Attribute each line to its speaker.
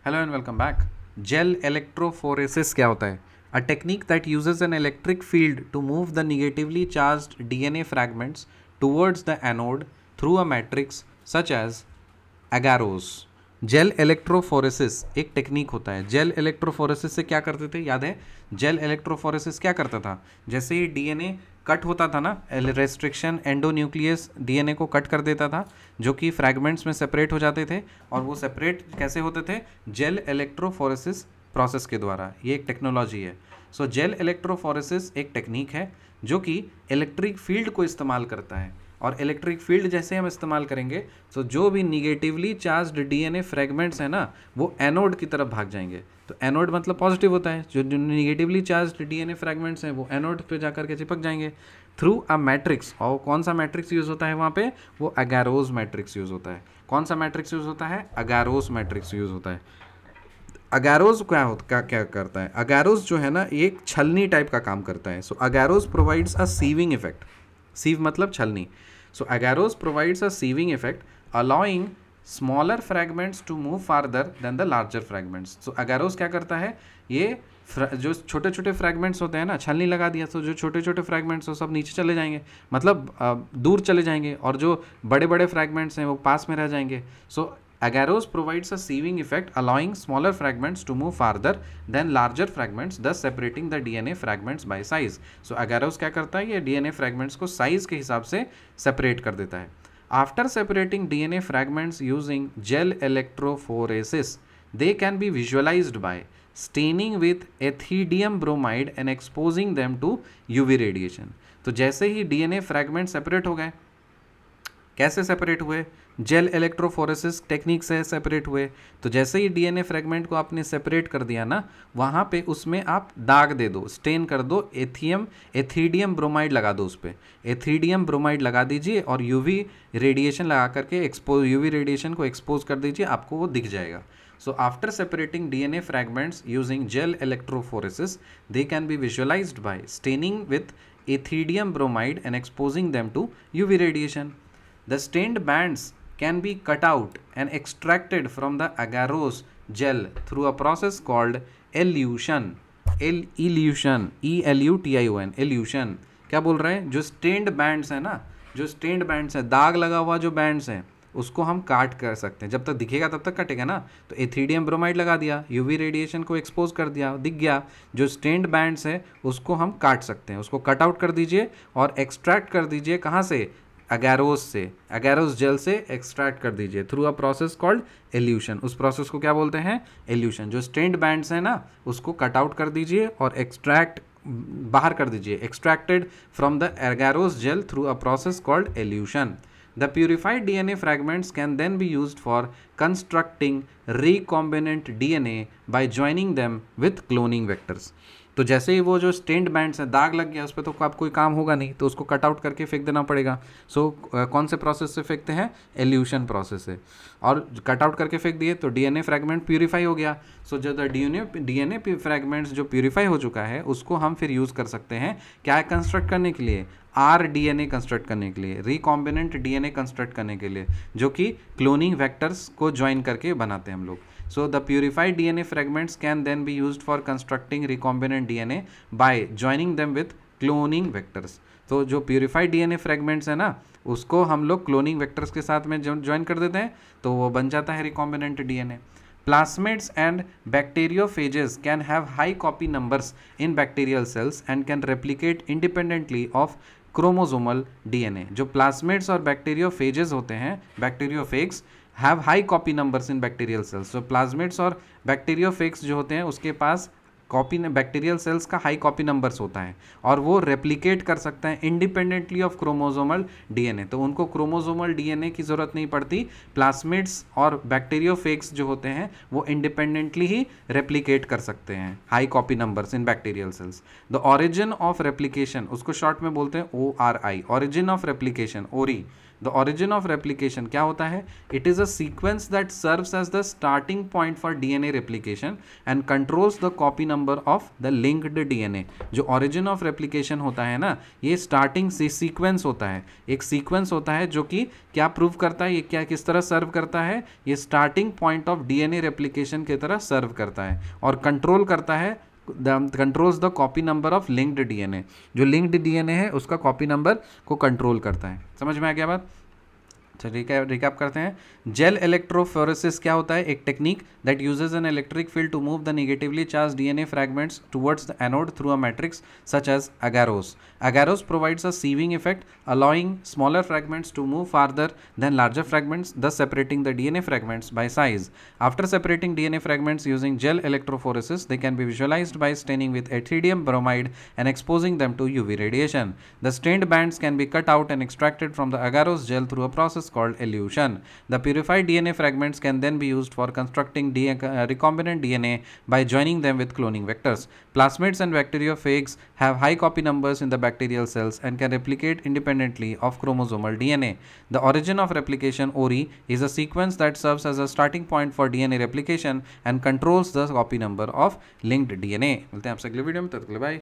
Speaker 1: Hello and welcome back. Gel electrophoresis क्या होता है? A technique that uses an electric field to move the negatively charged DNA fragments towards the anode through a matrix such as agarose. Gel electrophoresis एक technique होता है। Gel electrophoresis से क्या करते थे, याद है? जेल इलेक्ट्रोफोरेसिस क्या करता था? जैसे ही डीएनए कट होता था ना, रेस्ट्रिक्शन एंडोन्यूक्लियस डीएनए को कट कर देता था, जो कि फ्रैगमेंट्स में सेपरेट हो जाते थे। और वो सेपरेट कैसे होते थे? जेल इलेक्ट्रोफोरेसिस प्रोसेस के द्वारा। ये एक टेक्नोलॉजी है। सो जेल इलेक्ट्रोफोरेसिस एक टेक्निक है जो कि इलेक्ट्रिक फील्ड को इस्तेमाल करता है। और इलेक्ट्रिक फील्ड जैसे हम इस्तेमाल करेंगे तो जो भी निगेटिवली चार्ज्ड डीएनए फ्रेगमेंट्स हैं ना, वो एनोड की तरफ भाग जाएंगे। तो एनोड मतलब पॉजिटिव होता है। जो निगेटिवली चार्ज्ड डीएनए फ्रेगमेंट्स हैं वो एनोड पे जाकर के चिपक जाएंगे थ्रू अ मैट्रिक्स। और कौन सा मैट्रिक्स यूज़ होता है वहाँ पे? वो एगारोस मैट्रिक्स यूज़ होता है। कौन सा मैट्रिक्स यूज़ होता है? एगारोस मैट्रिक्स यूज़ होता है। अगैरोस क्या करता है? अगैरोस जो है ना, एक छलनी टाइप का काम करता है। So agarose provides a sieving effect. Sieve मतलब छलनी। So agarose provides a sieving effect allowing smaller fragments to move farther than the larger fragments. So agarose क्या करता है? ये जो छोटे छोटे फ्रैगमेंट्स होते हैं ना, छलनी लगा दिया तो जो छोटे छोटे फ्रैगमेंट्स हो सब नीचे चले जाएंगे, मतलब दूर चले जाएंगे, और जो बड़े बड़े फ्रैगमेंट्स हैं वो पास में रह जाएंगे। सो Agarose provides a sieving effect, allowing smaller fragments to move farther than larger fragments, thus separating the DNA fragments by size. So agarose क्या करता है? ये DNA fragments को size के हिसाब से separate कर देता है. After separating DNA fragments using gel electrophoresis, they can be visualized by staining with ethidium bromide and exposing them to UV radiation. तो जैसे ही DNA fragment separate हो गए, कैसे सेपरेट हुए? जेल इलेक्ट्रोफोरेसिस टेक्निक से सेपरेट हुए। तो जैसे ही डीएनए फ्रेगमेंट को आपने सेपरेट कर दिया ना, वहाँ पे उसमें आप दाग दे दो, स्टेन कर दो, एथिडियम ब्रोमाइड लगा दो उस पर। एथिडियम ब्रोमाइड लगा दीजिए और यूवी रेडिएशन लगा करके यूवी रेडिएशन को एक्सपोज कर दीजिए, आपको वो दिख जाएगा। So after separating DNA fragments using gel electrophoresis, they can be visualized by staining with ethidium bromide and exposing them to UV radiation. The stained bands can be cut out and extracted from the agarose gel through a process called elution. Elution, E-L-U-T-I-O-N, elution. क्या बोल रहे हैं? जो stand bands हैं ना, जो stand bands हैं, दाग लगा हुआ जो बैंड्स हैं, उसको हम काट कर सकते हैं। जब तक दिखेगा तब तक कटेगा ना। तो एथिडियम ब्रोमाइड लगा दिया, यूवी रेडिएशन को एक्सपोज कर दिया, दिख गया। जो स्टेन्ड बैंड्स है उसको हम काट सकते हैं। उसको कट आउट कर दीजिए और एक्सट्रैक्ट कर दीजिए। कहाँ से? अगैरोस से, अगैरोस जेल से एक्सट्रैक्ट कर दीजिए through a process called elution. उस प्रोसेस को क्या बोलते हैं? एल्यूशन। जो स्टेन्ड बैंड्स हैं ना, उसको कट आउट कर दीजिए और एक्सट्रैक्ट बाहर कर दीजिए, extracted from the agarose gel through a process called elution. The purified DNA fragments can then be used for constructing recombinant DNA by joining them with cloning vectors. तो जैसे ही वो जो स्टेन्ड बैंड्स है, दाग लग गया उस पर, तो आप कोई काम होगा नहीं, तो उसको कट आउट करके फेंक देना पड़ेगा। सो कौन से प्रोसेस से फेंकते हैं? एल्यूशन प्रोसेस से। और कट आउट करके फेंक दिए तो डीएनए फ्रैगमेंट प्यूरीफाई हो गया। सो जो डीएनए फ्रैगमेंट्स जो प्यूरीफाई हो चुका है, उसको हम फिर यूज़ कर सकते हैं क्या कंस्ट्रक्ट करने के लिए? आर डीएनए कंस्ट्रक्ट करने के लिए, रिकॉम्बिनेंट डीएनए कंस्ट्रक्ट करने के लिए, जो कि क्लोनिंग वेक्टर्स को ज्वाइन करके बनाते हैं हम लोग। So the purified DNA fragments can then be used for constructing recombinant DNA by joining them with cloning vectors. तो जो purified DNA fragments है ना, उसको हम लोग cloning vectors के साथ में ज्वाइन कर देते हैं, तो वो बन जाता है recombinant DNA. Plasmids and bacteriophages can have high copy numbers in bacterial cells and can replicate independently of chromosomal DNA. जो plasmids और bacteriophages होते हैं, bacteriophages have high copy numbers in bacterial sales. तो प्लाज्मिड्स और बैक्टीरियोफेग्स जो होते हैं उसके पास कॉपी बैक्टीरियल सेल्स का हाई कॉपी नंबर्स होता है, और वो रेप्लिकेट कर सकते हैं इंडिपेंडेंटली ऑफ क्रोमोसोमल डीएनए। तो उनको क्रोमोसोमल डीएनए की ज़रूरत नहीं पड़ती। प्लाज्मिड्स और बैक्टीरियोफेग्स जो होते हैं वो इंडिपेंडेंटली ही रेप्लिकेट कर सकते हैं high copy numbers in bacterial cells. The origin of replication, उसको शॉर्ट में बोलते हैं ORI, origin of replication, ori. The origin of replication क्या होता है? It is a sequence that serves as the starting point for DNA replication and controls the copy number of the linked DNA. जो origin of replication होता है ना, ये starting से sequence होता है, एक सीक्वेंस होता है जो कि क्या प्रूव करता है, ये क्या किस तरह सर्व करता है, ये starting point of DNA replication की तरह सर्व करता है और कंट्रोल करता है, controls the copy number of linked DNA. जो लिंक्ड डीएनए है उसका कॉपी नंबर को कंट्रोल करता है। समझ में आ गया बात? चलिए रिकैप करते हैं। जेल इलेक्ट्रोफोरेसिस क्या होता है? एक technique that uses an electric field to move the negatively charge DNA fragments towards the anode through a matrix such as agarose. Agarose provides a sieving effect, allowing smaller fragments to move farther than larger fragments, thus separating the DNA fragments by size. After separating DNA fragments using gel electrophoresis, they can be visualized by staining with ethidium bromide and exposing them to UV radiation. The stained bands can be cut out and extracted from the agarose gel through a process called elution. The purified DNA fragments can then be used for constructing recombinant DNA by joining them with cloning vectors. Plasmids and bacteriophages have high copy numbers in the bacterial cells and can replicate independently of chromosomal DNA. The origin of replication ORI is a sequence that serves as a starting point for DNA replication and controls the copy number of linked DNA. मिलते हैं आपसे अगले video में, तब तक के लिए bye.